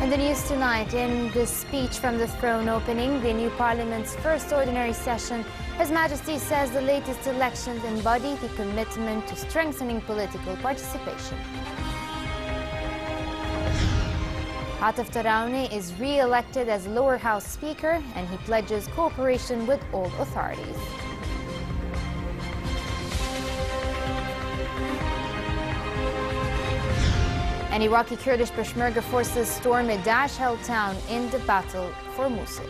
In the news tonight, in the speech from the throne opening the new Parliament's first ordinary session, His Majesty says the latest elections embody the commitment to strengthening political participation. Atef Tarauni is re-elected as lower house speaker and he pledges cooperation with all authorities. And Iraqi Kurdish Peshmerga forces storm a Daesh-held town in the battle for Mosul.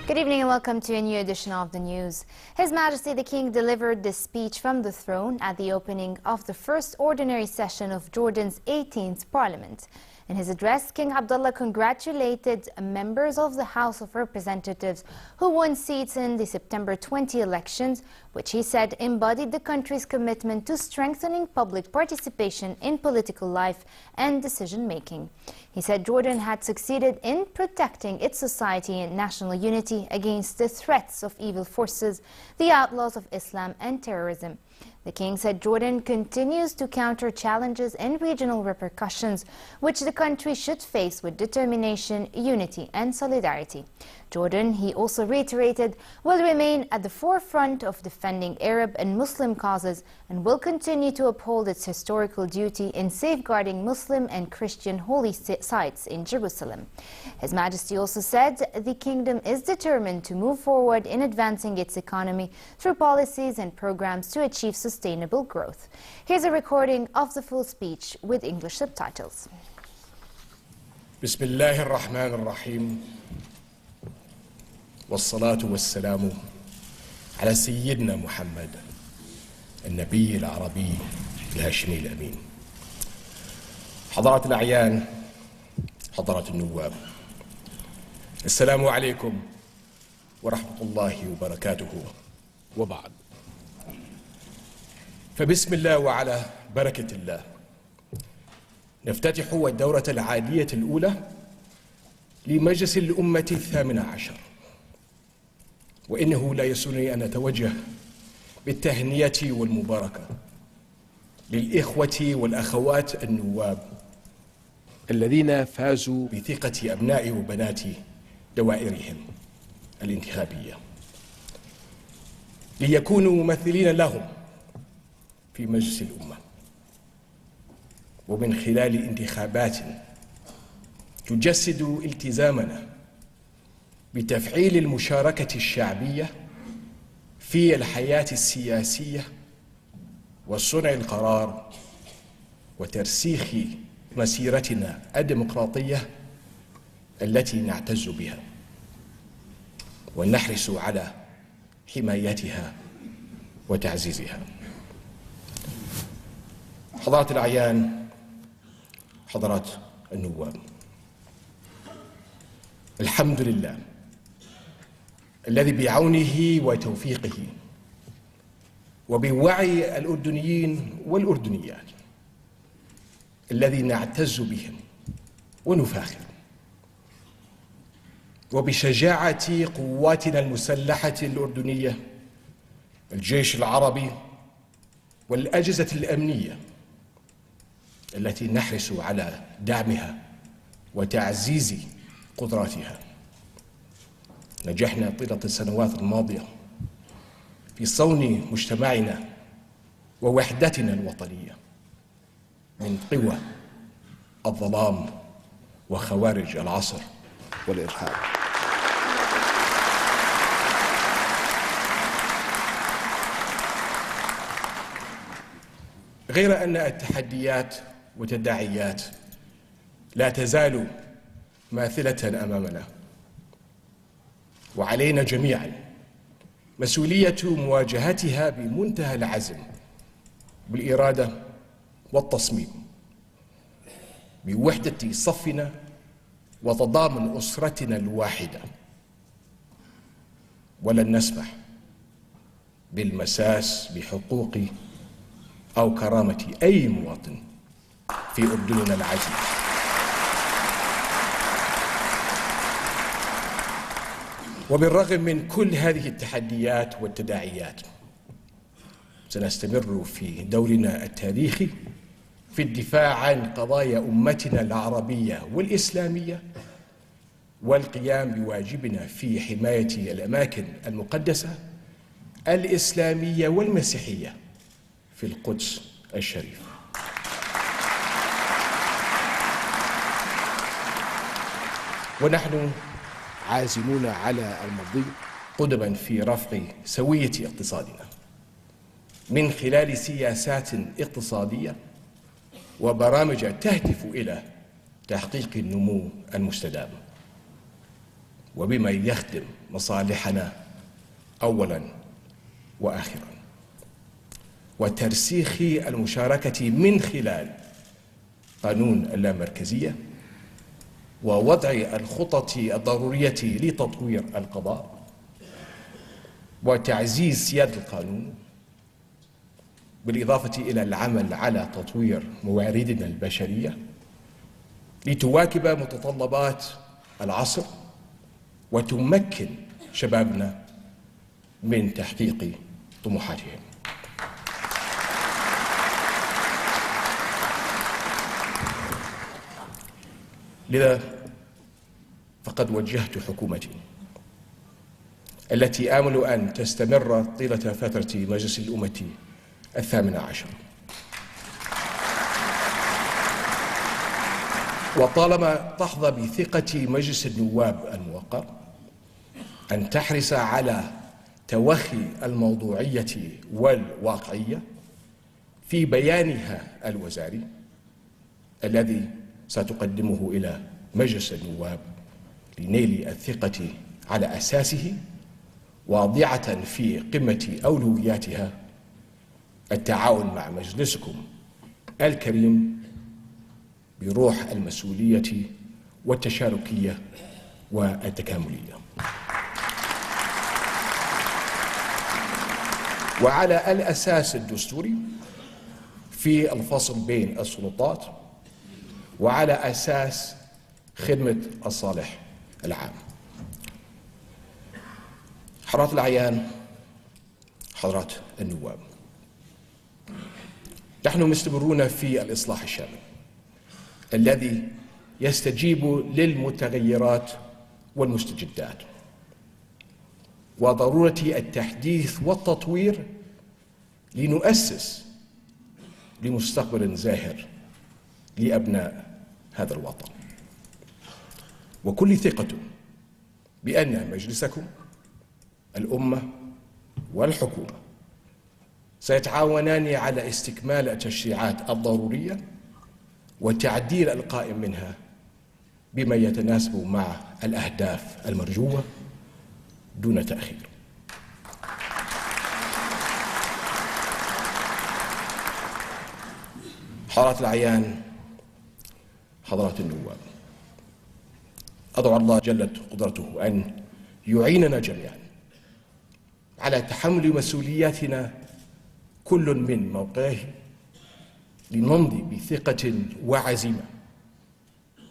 Good evening and welcome to a new edition of the news. His Majesty the King delivered this speech from the throne at the opening of the first ordinary session of Jordan's 18th Parliament. In his address, King Abdullah congratulated members of the House of Representatives who won seats in the September 20 elections, which he said embodied the country's commitment to strengthening public participation in political life and decision-making. He said Jordan had succeeded in protecting its society and national unity against the threats of evil forces, the outlaws of Islam and terrorism. The King said Jordan continues to counter challenges and regional repercussions, which the country should face with determination, unity and solidarity. Jordan, he also reiterated, will remain at the forefront of defending Arab and Muslim causes and will continue to uphold its historical duty in safeguarding Muslim and Christian holy sites in Jerusalem. His Majesty also said the kingdom is determined to move forward in advancing its economy through policies and programs to achieve sustainable growth. Here's a recording of the full speech with English subtitles. Bismillah ar-Rahman ar-Rahim. والصلاة والسلام على سيدنا محمد النبي العربي الهاشمي الأمين. حضرات الأعيان، حضرات النواب، السلام عليكم ورحمة الله وبركاته وبعد. فبسم الله وعلى بركة الله نفتتح الدورة العادية الأولى لمجلس الأمة 18. وإنه لا يسعني أن أتوجه بالتهنئة والمباركة للإخوة والأخوات النواب الذين فازوا بثقة أبناء وبنات دوائرهم الانتخابية ليكونوا ممثلين لهم في مجلس الأمة، ومن خلال انتخابات تجسد التزامنا بتفعيل المشاركة الشعبية في الحياة السياسية وصنع القرار وترسيخ مسيرتنا الديمقراطية التي نعتز بها ونحرص على حمايتها وتعزيزها. حضرات الأعيان، حضرات النواب، الحمد لله الذي بعونه وتوفيقه وبوعي الأردنيين والأردنيات الذي نعتز بهم ونفاخر، وبشجاعة قواتنا المسلحة الأردنية، الجيش العربي والأجهزة الأمنية التي نحرص على دعمها وتعزيز قدراتها. نجحنا طيلة السنوات الماضية في صون مجتمعنا ووحدتنا الوطنية من قوى الظلام وخوارج العصر والإرهاب. غير أن التحديات والتداعيات لا تزال ماثلة أمامنا، وعلينا جميعا مسؤولية مواجهتها بمنتهى العزم بالإرادة والتصميم، بوحدة صفنا وتضامن أسرتنا الواحدة. ولن نسمح بالمساس بحقوق أو كرامة أي مواطن في أردننا العزيز. وبالرغم من كل هذه التحديات والتداعيات سنستمر في دورنا التاريخي في الدفاع عن قضايا أمتنا العربية والإسلامية والقيام بواجبنا في حماية الأماكن المقدسة الإسلامية والمسيحية في القدس الشريف. ونحن عازمون على المضي قدما في رفع سوية اقتصادنا من خلال سياسات اقتصادية وبرامج تهدف إلى تحقيق النمو المستدام، وبما يخدم مصالحنا أولا وآخرا، وترسيخ المشاركة من خلال قانون اللامركزية ووضع الخطط الضرورية لتطوير القضاء وتعزيز سيادة القانون، بالإضافة إلى العمل على تطوير مواردنا البشرية لتواكب متطلبات العصر وتمكن شبابنا من تحقيق طموحاتهم. لذا فقد وجهت حكومتي التي آمل أن تستمر طيلة فترة مجلس الأمة 18، وطالما تحظى بثقة مجلس النواب الموقر، أن تحرص على توخي الموضوعية والواقعية في بيانها الوزاري الذي ستقدمه إلى مجلس النواب لنيل الثقة على أساسه، واضعة في قمة أولوياتها التعاون مع مجلسكم الكريم بروح المسؤولية والتشاركية والتكاملية. وعلى الأساس الدستوري في الفصل بين السلطات، وعلى أساس خدمة الصالح العام. حضرات الأعيان، حضرات النواب، نحن مستمرون في الإصلاح الشامل الذي يستجيب للمتغيرات والمستجدات وضرورة التحديث والتطوير لنؤسس لمستقبل زاهر لأبناء هذا الوطن. وكل ثقة بأن مجلسكم الأمة والحكومة سيتعاونان على استكمال التشريعات الضرورية وتعديل القائم منها بما يتناسب مع الأهداف المرجوة دون تأخير. حضرات الأعيان، حضرات النواب، أدعو الله جلت قدرته أن يعيننا جميعا على تحمل مسؤولياتنا كل من موقعه لنمضي بثقة وعزيمة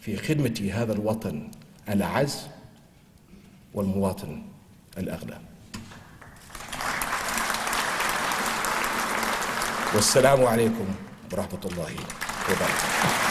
في خدمة هذا الوطن الأعز والمواطن الأغلى. والسلام عليكم ورحمة الله وبركاته.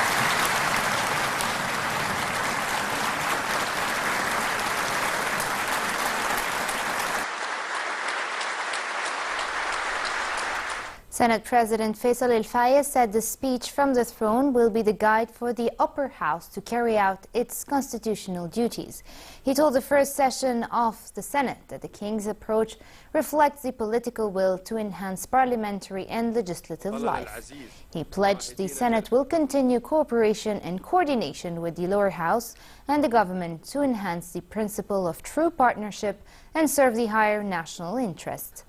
Senate President Faisal El-Fayez said the speech from the throne will be the guide for the upper house to carry out its constitutional duties. He told the first session of the Senate that the King's approach reflects the political will to enhance parliamentary and legislative life. He pledged the Senate will continue cooperation and coordination with the lower house and the government to enhance the principle of true partnership and serve the higher national interest.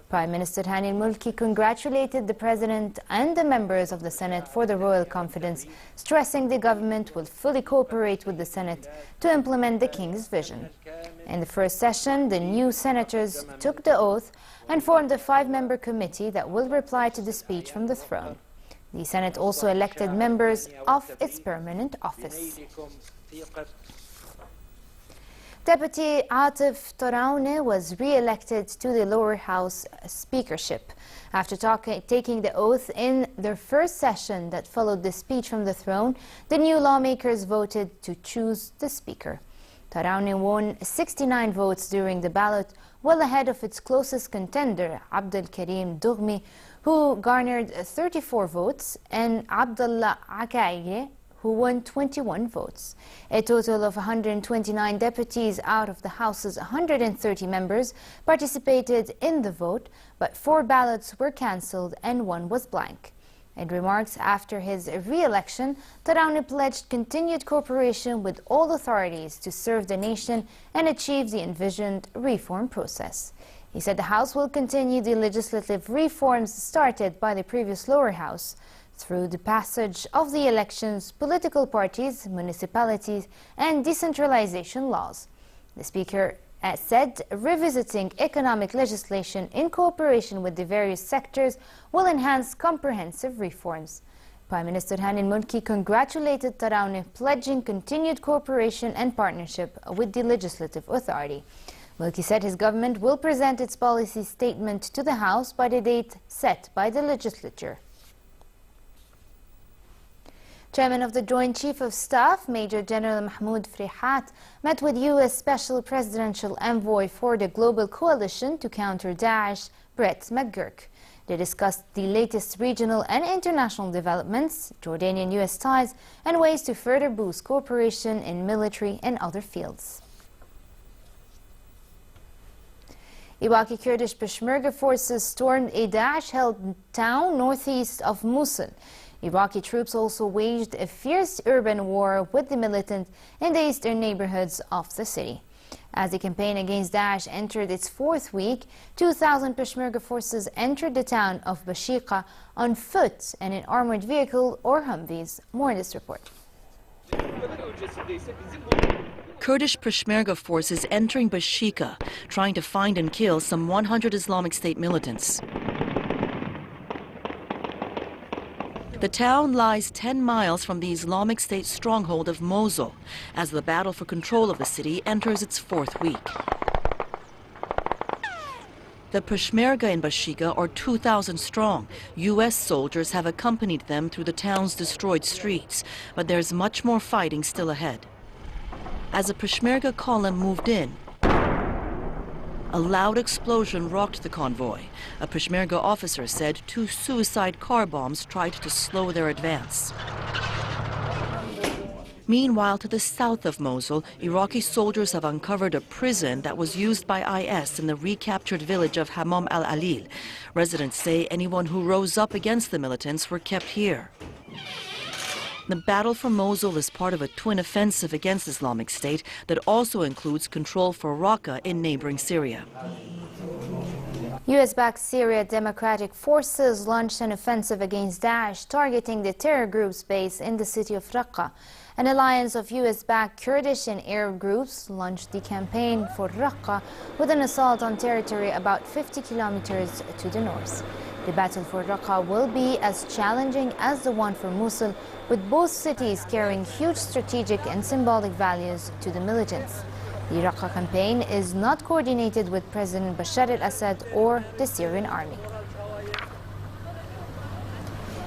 Prime Minister Hani al-Mulki congratulated the President and the members of the Senate for the royal confidence, stressing the government will fully cooperate with the Senate to implement the King's vision. In the first session, the new senators took the oath and formed a 5-member committee that will reply to the speech from the throne. The Senate also elected members of its permanent office. Deputy Atif Toraune was re-elected to the lower house speakership. After taking the oath in their first session that followed the speech from the throne, the new lawmakers voted to choose the speaker. Toraune won 69 votes during the ballot, well ahead of its closest contender, Abdel Karim Dougmi, who garnered 34 votes, and Abdullah Akaye, who won 21 votes. A total of 129 deputies out of the House's 130 members participated in the vote, but 4 ballots were cancelled and 1 was blank. In remarks after his re-election, Toraune pledged continued cooperation with all authorities to serve the nation and achieve the envisioned reform process. He said the House will continue the legislative reforms started by the previous lower house through the passage of the elections, political parties, municipalities, and decentralization laws. The Speaker said revisiting economic legislation in cooperation with the various sectors will enhance comprehensive reforms. Prime Minister Hani al-Mulki congratulated Toraune, pledging continued cooperation and partnership with the legislative authority. Mulki said his government will present its policy statement to the House by the date set by the legislature. Chairman of the Joint Chief of Staff, Major General Mahmoud Frihat, met with U.S. Special Presidential Envoy for the Global Coalition to counter Daesh, Brett McGurk. They discussed the latest regional and international developments, Jordanian-U.S. ties, and ways to further boost cooperation in military and other fields. Iraqi Kurdish Peshmerga forces stormed a Daesh-held town northeast of Mosul. Iraqi troops also waged a fierce urban war with the militant in the eastern neighborhoods of the city. As the campaign against Daesh entered its 4th week, 2,000 Peshmerga forces entered the town of Bashika on foot and in armored vehicle or Humvees. More in this report. Kurdish Peshmerga forces entering Bashika, trying to find and kill some 100 Islamic State militants. The town lies 10 miles from the Islamic State stronghold of Mosul, as the battle for control of the city enters its 4th week. The Peshmerga in Bashika are 2,000 strong. U.S. soldiers have accompanied them through the town's destroyed streets, but there's much more fighting still ahead. As the Peshmerga column moved in, a loud explosion rocked the convoy. A Peshmerga officer said 2 suicide car bombs tried to slow their advance. Meanwhile, to the south of Mosul, Iraqi soldiers have uncovered a prison that was used by IS in the recaptured village of Hammam al-Alil. Residents say anyone who rose up against the militants were kept here. The battle for Mosul is part of a twin offensive against Islamic State that also includes control for Raqqa in neighboring Syria. U.S.-backed Syria Democratic Forces launched an offensive against Daesh, targeting the terror group's base in the city of Raqqa. An alliance of U.S.-backed Kurdish and Arab groups launched the campaign for Raqqa with an assault on territory about 50 kilometers to the north. The battle for Raqqa will be as challenging as the one for Mosul, with both cities carrying huge strategic and symbolic values to the militants. The Raqqa campaign is not coordinated with President Bashar al-Assad or the Syrian army.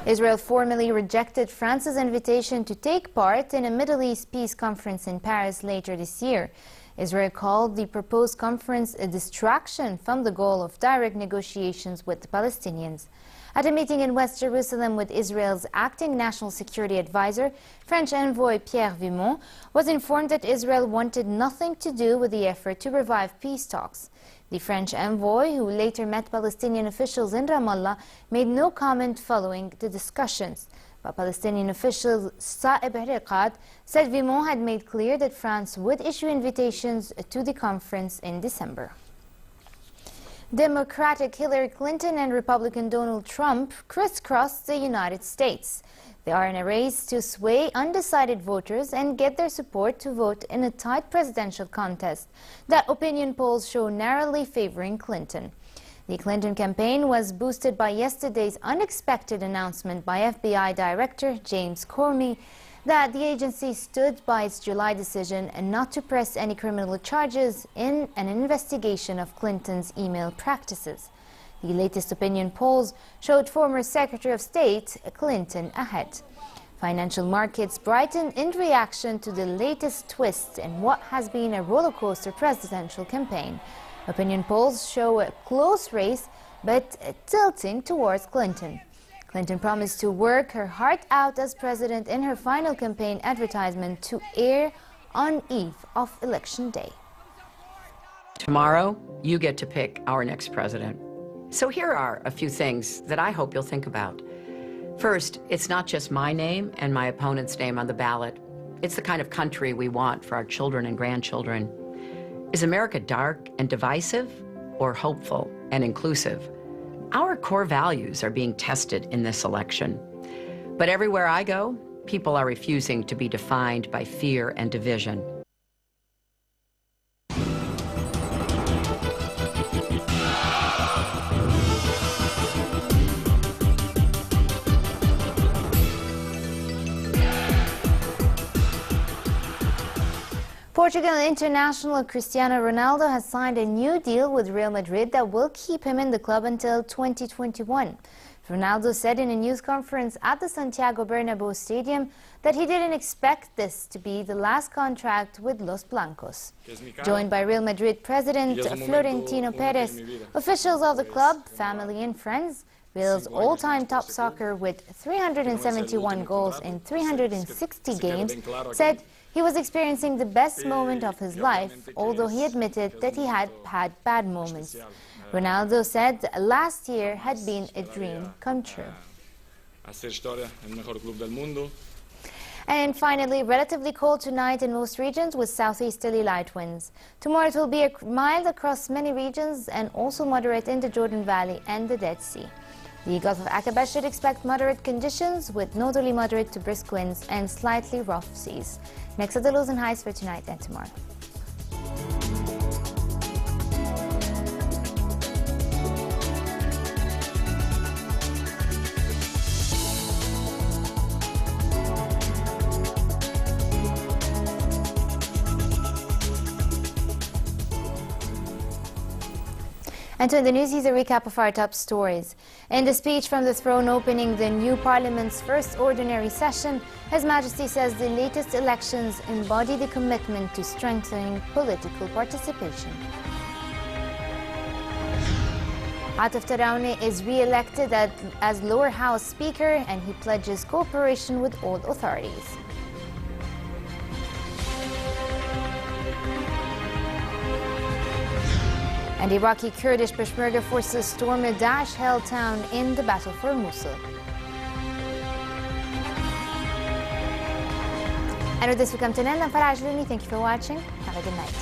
Israel formally rejected France's invitation to take part in a Middle East peace conference in Paris later this year. Israel called the proposed conference a distraction from the goal of direct negotiations with the Palestinians. At a meeting in West Jerusalem with Israel's acting national security advisor, French envoy Pierre Vimont was informed that Israel wanted nothing to do with the effort to revive peace talks. The French envoy, who later met Palestinian officials in Ramallah, made no comment following the discussions. But Palestinian official Saeb Riqad said Vimont had made clear that France would issue invitations to the conference in December. Democratic Hillary Clinton and Republican Donald Trump crisscrossed the United States. They are in a race to sway undecided voters and get their support to vote in a tight presidential contest that opinion polls show narrowly favoring Clinton. The Clinton campaign was boosted by yesterday's unexpected announcement by FBI Director James Comey that the agency stood by its July decision and not to press any criminal charges in an investigation of Clinton's email practices. The latest opinion polls showed former Secretary of State Clinton ahead. Financial markets brightened in reaction to the latest twist in what has been a rollercoaster presidential campaign. Opinion polls show a close race, but tilting towards Clinton. Clinton promised to work her heart out as president in her final campaign advertisement to air on eve of Election Day. Tomorrow, you get to pick our next president. So here are a few things that I hope you'll think about. First, it's not just my name and my opponent's name on the ballot. It's the kind of country we want for our children and grandchildren. Is America dark and divisive, or hopeful and inclusive? Our core values are being tested in this election. But everywhere I go, people are refusing to be defined by fear and division. Portugal international Cristiano Ronaldo has signed a new deal with Real Madrid that will keep him in the club until 2021. Ronaldo said in a news conference at the Santiago Bernabéu Stadium that he didn't expect this to be the last contract with Los Blancos. Joined by Real Madrid president Florentino Perez, officials of the club, family and friends, Real's all-time top scorer with 371 goals in 360 games, said he was experiencing the best moment of his life, although he admitted that he had had bad moments. Ronaldo said last year had been a dream come true. And finally, relatively cold tonight in most regions with southeasterly light winds. Tomorrow it will be mild across many regions and also moderate in the Jordan Valley and the Dead Sea. The Gulf of Aqaba should expect moderate conditions with northerly moderate to brisk winds and slightly rough seas. Next are the lows and highs for tonight and tomorrow. And to the news, here's a recap of our top stories. In the speech from the throne opening the new Parliament's first ordinary session, His Majesty says the latest elections embody the commitment to strengthening political participation. Atif Tarauni is re-elected as lower house speaker, and he pledges cooperation with all authorities. And Iraqi Kurdish Peshmerga forces storm a Daesh-held town in the battle for Mosul. And with this we come to an end. I'm Farah Ajluni. Thank you for watching. Have a good night.